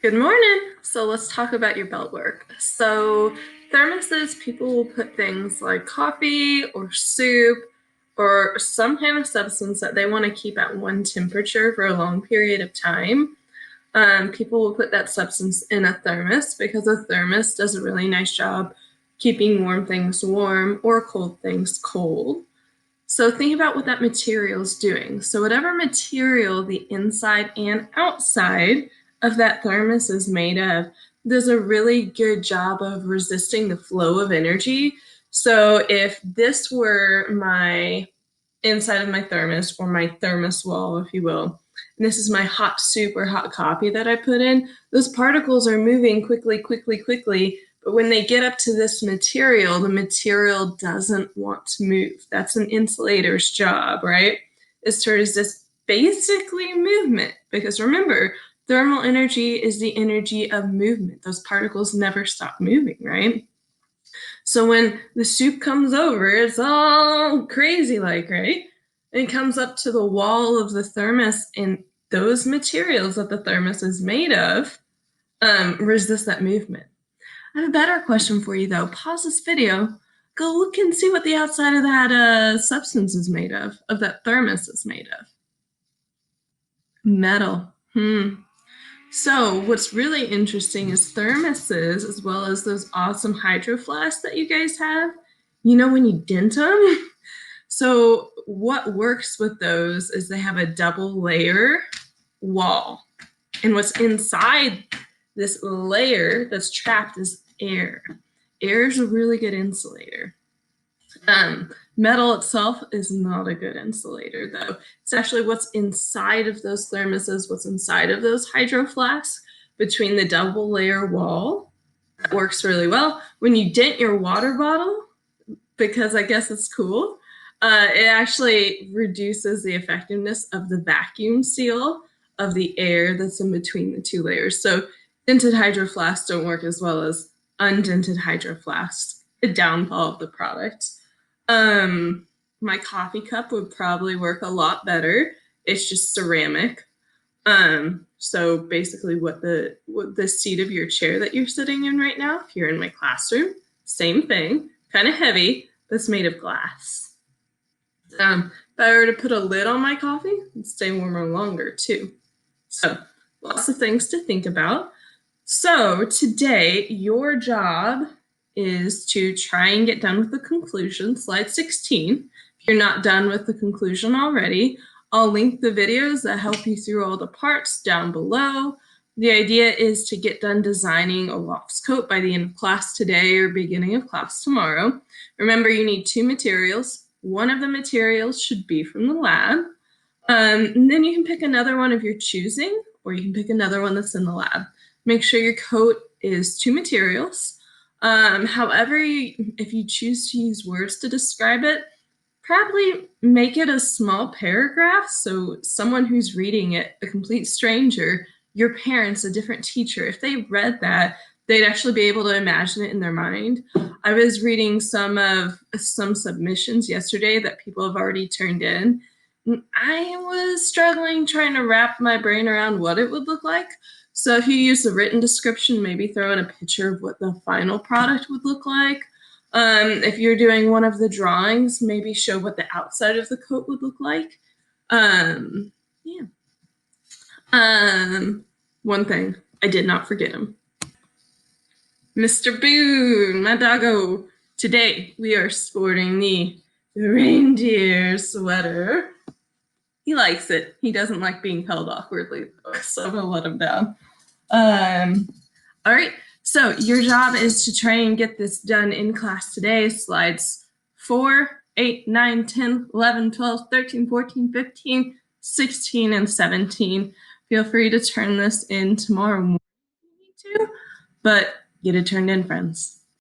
Good morning. So let's talk about your belt work. So thermoses, people will put things like coffee or soup or some kind of substance that they want to keep at one temperature for a long period of time. People will put that substance in a thermos because a thermos does a really nice job keeping warm things warm or cold things cold. So think about what that material is doing. So whatever material the inside and outside of that thermos is made of does a really good job of resisting the flow of energy. So if this were my inside of my thermos or my thermos wall, if you will, and this is my hot soup or hot coffee that I put in, those particles are moving quickly, quickly, quickly. But when they get up to this material, the material doesn't want to move. That's an insulator's job, right? Is to resist basically movement. Because remember, thermal energy is the energy of movement. Those particles never stop moving, right? So when the soup comes over, it's all crazy like, right? And it comes up to the wall of the thermos, and those materials that the thermos is made of resist that movement. I have a better question for you though. Pause this video, go look and see what the outside of that substance is made of that thermos is made of. Metal. So what's really interesting is thermoses, as well as those awesome hydro flasks that you guys have, you know when you dent them? So what works with those is they have a double layer wall. And what's inside this layer that's trapped is air. Air is a really good insulator. Metal itself is not a good insulator, though. It's actually what's inside of those thermoses, what's inside of those hydro flasks between the double layer wall. That works really well. When you dent your water bottle, because I guess it's cool, it actually reduces the effectiveness of the vacuum seal of the air that's in between the two layers. So dented hydro flasks don't work as well as undented hydro flasks. A downfall of the product. My coffee cup would probably work a lot better. It's just ceramic. So basically what the seat of your chair that you're sitting in right now, if you're in my classroom, same thing, kind of heavy, but it's made of glass. If I were to put a lid on my coffee, it'd stay warmer longer too. So lots of things to think about. So today, your job is to try and get done with the conclusion, slide 16. If you're not done with the conclusion already, I'll link the videos that help you through all the parts down below. The idea is to get done designing a lofts coat by the end of class today or beginning of class tomorrow. Remember, you need 2 materials. One of the materials should be from the lab. And then you can pick another one of your choosing, or you can pick another one that's in the lab. Make sure your coat is 2 materials. However, if you choose to use words to describe it, probably make it a small paragraph so someone who's reading it, a complete stranger, your parents, a different teacher, if they read that, they'd actually be able to imagine it in their mind. I was reading some submissions yesterday that people have already turned in. I was struggling trying to wrap my brain around what it would look like. So if you use the written description, maybe throw in a picture of what the final product would look like. If you're doing one of the drawings, maybe show what the outside of the coat would look like. Yeah. One thing, I did not forget him. Mr. Boone, my doggo. Today we are sporting the reindeer sweater. He likes it. He doesn't like being held awkwardly, so I'm gonna let him down. All right, so your job is to try and get this done in class today. Slides 4, 8, 9, 10, 11, 12, 13, 14, 15, 16, and 17. Feel free to turn this in tomorrow morning if you need to, but get it turned in, friends.